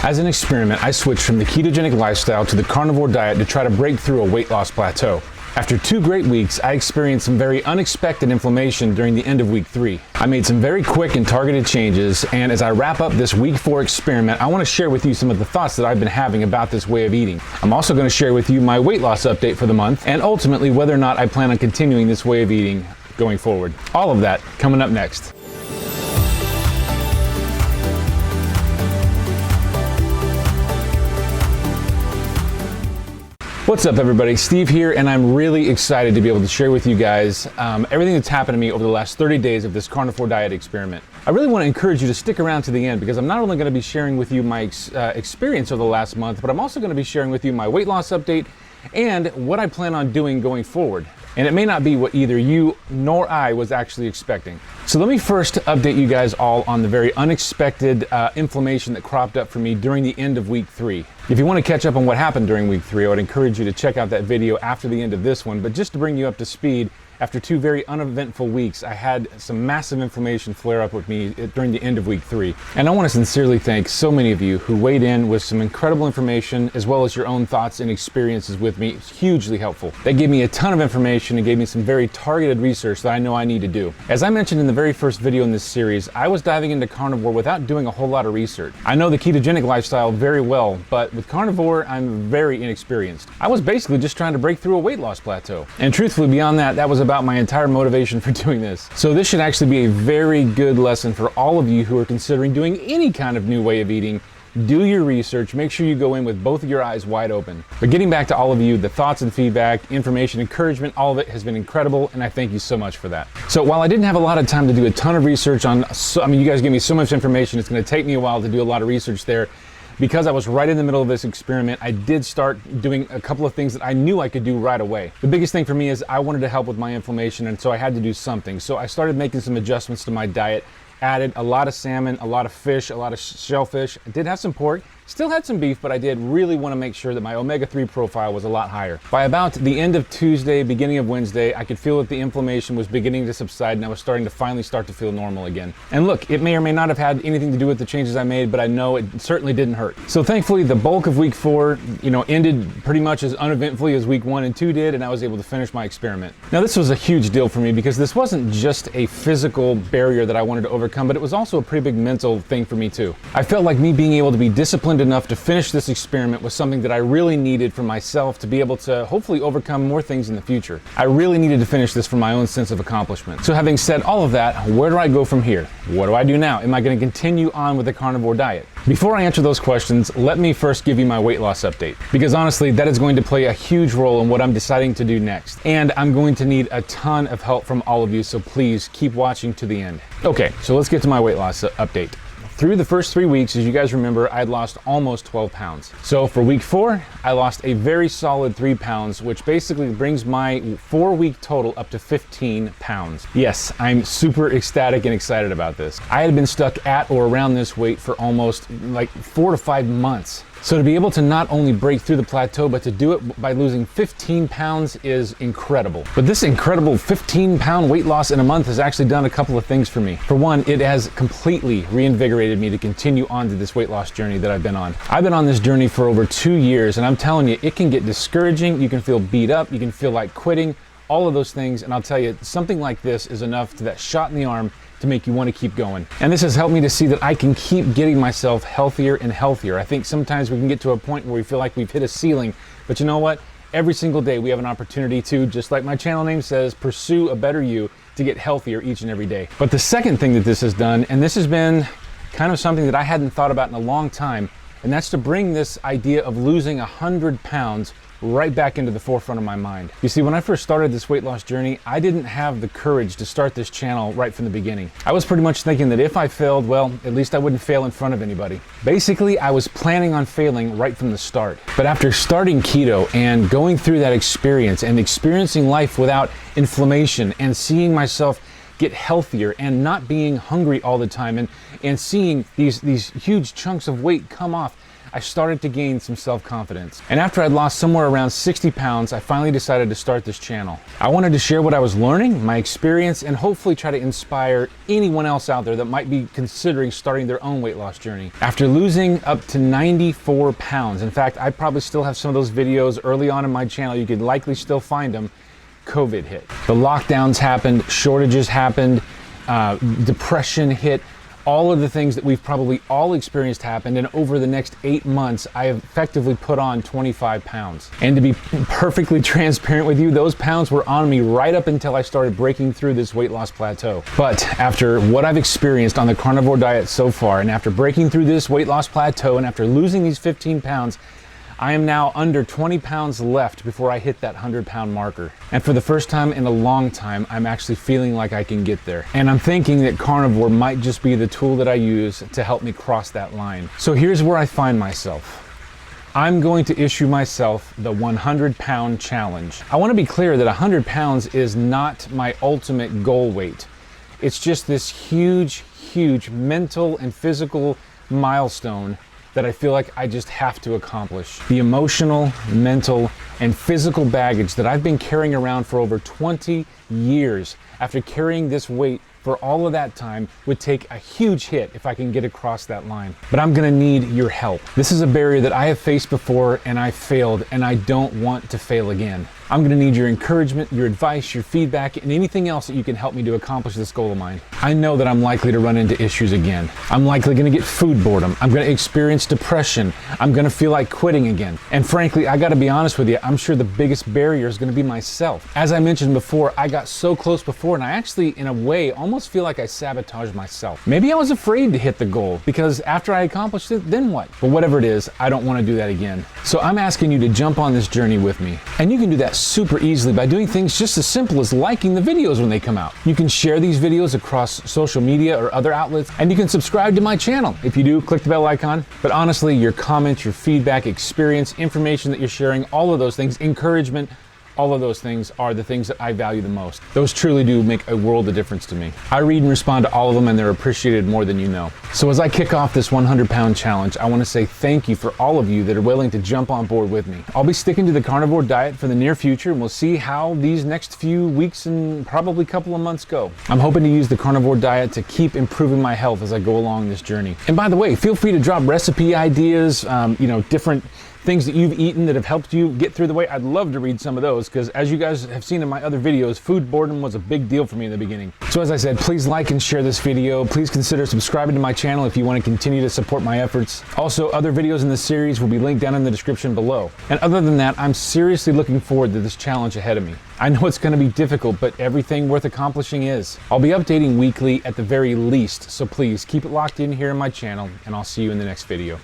As an experiment, I switched from the ketogenic lifestyle to the carnivore diet to try to break through a weight loss plateau. After 2 great weeks, I experienced some very unexpected inflammation during the end of week 3. I made some very quick and targeted changes, and as I wrap up this week 4 experiment, I want to share with you some of the thoughts that I've been having about this way of eating. I'm also going to share with you my weight loss update for the month, and ultimately whether or not I plan on continuing this way of eating going forward. All of that coming up next. What's up everybody, Steve here, and I'm really excited to be able to share with you guys everything that's happened to me over the last 30 days of this carnivore diet experiment. I really want to encourage you to stick around to the end because I'm not only going to be sharing with you my experience over the last month, but I'm also going to be sharing with you my weight loss update and what I plan on doing going forward. And it may not be what either you nor I was actually expecting. So let me first update you guys all on the very unexpected inflammation that cropped up for me during the end of week 3. If you want to catch up on what happened during week 3, I would encourage you to check out that video after the end of this one. But just to bring you up to speed, after 2 very uneventful weeks, I had some massive inflammation flare up with me during the end of week 3. And I want to sincerely thank so many of you who weighed in with some incredible information as well as your own thoughts and experiences with me. It's hugely helpful. That gave me a ton of information and gave me some very targeted research that I know I need to do. As I mentioned in the very first video in this series, I was diving into carnivore without doing a whole lot of research. I know the ketogenic lifestyle very well, but with carnivore, I'm very inexperienced. I was basically just trying to break through a weight loss plateau. And truthfully, beyond that, that was about my entire motivation for doing this. So this should actually be a very good lesson for all of you who are considering doing any kind of new way of eating. Do your research, make sure you go in with both of your eyes wide open. But getting back to all of you, the thoughts and feedback, information, encouragement, all of it has been incredible, and I thank you so much for that. So while I didn't have a lot of time to do a ton of research on, you guys gave me so much information, it's gonna take me a while to do a lot of research there. Because I was right in the middle of this experiment, I did start doing a couple of things that I knew I could do right away. The biggest thing for me is I wanted to help with my inflammation, and so I had to do something. So I started making some adjustments to my diet, added a lot of salmon, a lot of fish, a lot of shellfish. I did have some pork, still had some beef, but I did really want to make sure that my omega-3 profile was a lot higher. By about the end of Tuesday, beginning of Wednesday, I could feel that the inflammation was beginning to subside and I was starting to finally start to feel normal again. And look, it may or may not have had anything to do with the changes I made, but I know it certainly didn't hurt. So thankfully, the bulk of week 4, ended pretty much as uneventfully as week 1 and 2 did, and I was able to finish my experiment. Now, this was a huge deal for me because this wasn't just a physical barrier that I wanted to overcome, but it was also a pretty big mental thing for me too. I felt like me being able to be disciplined enough to finish this experiment was something that I really needed for myself to be able to hopefully overcome more things in the future. I really needed to finish this for my own sense of accomplishment. So having said all of that, where do I go from here? What do I do now? Am I going to continue on with the carnivore diet? Before I answer those questions, let me first give you my weight loss update, because honestly, that is going to play a huge role in what I'm deciding to do next. And I'm going to need a ton of help from all of you, so please keep watching to the end. Okay, so let's get to my weight loss update. Through the first 3 weeks, as you guys remember, I'd lost almost 12 pounds. So for week 4, I lost a very solid 3 pounds, which basically brings my 4-week total up to 15 pounds. Yes, I'm super ecstatic and excited about this. I had been stuck at or around this weight for almost 4 to 5 months. So to be able to not only break through the plateau, but to do it by losing 15 pounds is incredible. But this incredible 15-pound weight loss in a month has actually done a couple of things for me. For one, it has completely reinvigorated me to continue on to this weight loss journey that I've been on. I've been on this journey for over 2 years, and I'm telling you, it can get discouraging. You can feel beat up. You can feel like quitting, all of those things. And I'll tell you, something like this is enough to that shot in the arm to make you want to keep going. And this has helped me to see that I can keep getting myself healthier and healthier. I think sometimes we can get to a point where we feel like we've hit a ceiling, but you know what? Every single day we have an opportunity to, just like my channel name says, pursue a better you to get healthier each and every day. But the second thing that this has done, and this has been kind of something that I hadn't thought about in a long time, and that's to bring this idea of losing 100 pounds right back into the forefront of my mind. You see, when I first started this weight loss journey, I didn't have the courage to start this channel right from the beginning. I was pretty much thinking that if I failed, well, at least I wouldn't fail in front of anybody. Basically, I was planning on failing right from the start. But after starting keto and going through that experience and experiencing life without inflammation and seeing myself get healthier and not being hungry all the time and seeing these huge chunks of weight come off, I started to gain some self-confidence. And after I'd lost somewhere around 60 pounds, I finally decided to start this channel. I wanted to share what I was learning, my experience, and hopefully try to inspire anyone else out there that might be considering starting their own weight loss journey. After losing up to 94 pounds, in fact, I probably still have some of those videos early on in my channel, you could likely still find them, COVID hit. The lockdowns happened, shortages happened, depression hit. All of the things that we've probably all experienced happened, and over the next 8 months, I have effectively put on 25 pounds. And to be perfectly transparent with you, those pounds were on me right up until I started breaking through this weight loss plateau. But after what I've experienced on the carnivore diet so far, and after breaking through this weight loss plateau, and after losing these 15 pounds, I am now under 20 pounds left before I hit that 100-pound marker. And for the first time in a long time, I'm actually feeling like I can get there. And I'm thinking that carnivore might just be the tool that I use to help me cross that line. So here's where I find myself. I'm going to issue myself the 100-pound challenge. I want to be clear that 100 pounds is not my ultimate goal weight. It's just this huge, huge mental and physical milestone that I feel like I just have to accomplish. The emotional, mental, and physical baggage that I've been carrying around for over 20 years after carrying this weight for all of that time would take a huge hit if I can get across that line. But I'm gonna need your help. This is a barrier that I have faced before and I failed, and I don't want to fail again. I'm gonna need your encouragement, your advice, your feedback, and anything else that you can help me to accomplish this goal of mine. I know that I'm likely to run into issues again. I'm likely gonna get food boredom. I'm gonna experience depression. I'm gonna feel like quitting again. And frankly, I gotta be honest with you, I'm sure the biggest barrier is gonna be myself. As I mentioned before, I got so close before, and I actually, in a way, almost feel like I sabotaged myself. Maybe I was afraid to hit the goal, because after I accomplished it, then what? But whatever it is, I don't wanna do that again. So I'm asking you to jump on this journey with me. And you can do that super easily by doing things just as simple as liking the videos when they come out. You can share these videos across social media or other outlets, and you can subscribe to my channel. If you do, click the bell icon. But honestly, your comments, your feedback, experience, information that you're sharing, all of those things, encouragement, all of those things are the things that I value the most. Those truly do make a world of difference to me. I read and respond to all of them, and they're appreciated more than you know. So as I kick off this 100-pound challenge, I want to say thank you for all of you that are willing to jump on board with me. I'll be sticking to the carnivore diet for the near future, and we'll see how these next few weeks and probably couple of months go. I'm hoping to use the carnivore diet to keep improving my health as I go along this journey. And by the way, feel free to drop recipe ideas, different things that you've eaten that have helped you get through the weight. I'd love to read some of those, because as you guys have seen in my other videos, food boredom was a big deal for me in the beginning. So as I said, please like and share this video. Please consider subscribing to my channel if you want to continue to support my efforts. Also, other videos in this series will be linked down in the description below. And other than that, I'm seriously looking forward to this challenge ahead of me. I know it's going to be difficult, but everything worth accomplishing is. I'll be updating weekly at the very least, so please keep it locked in here on my channel, and I'll see you in the next video.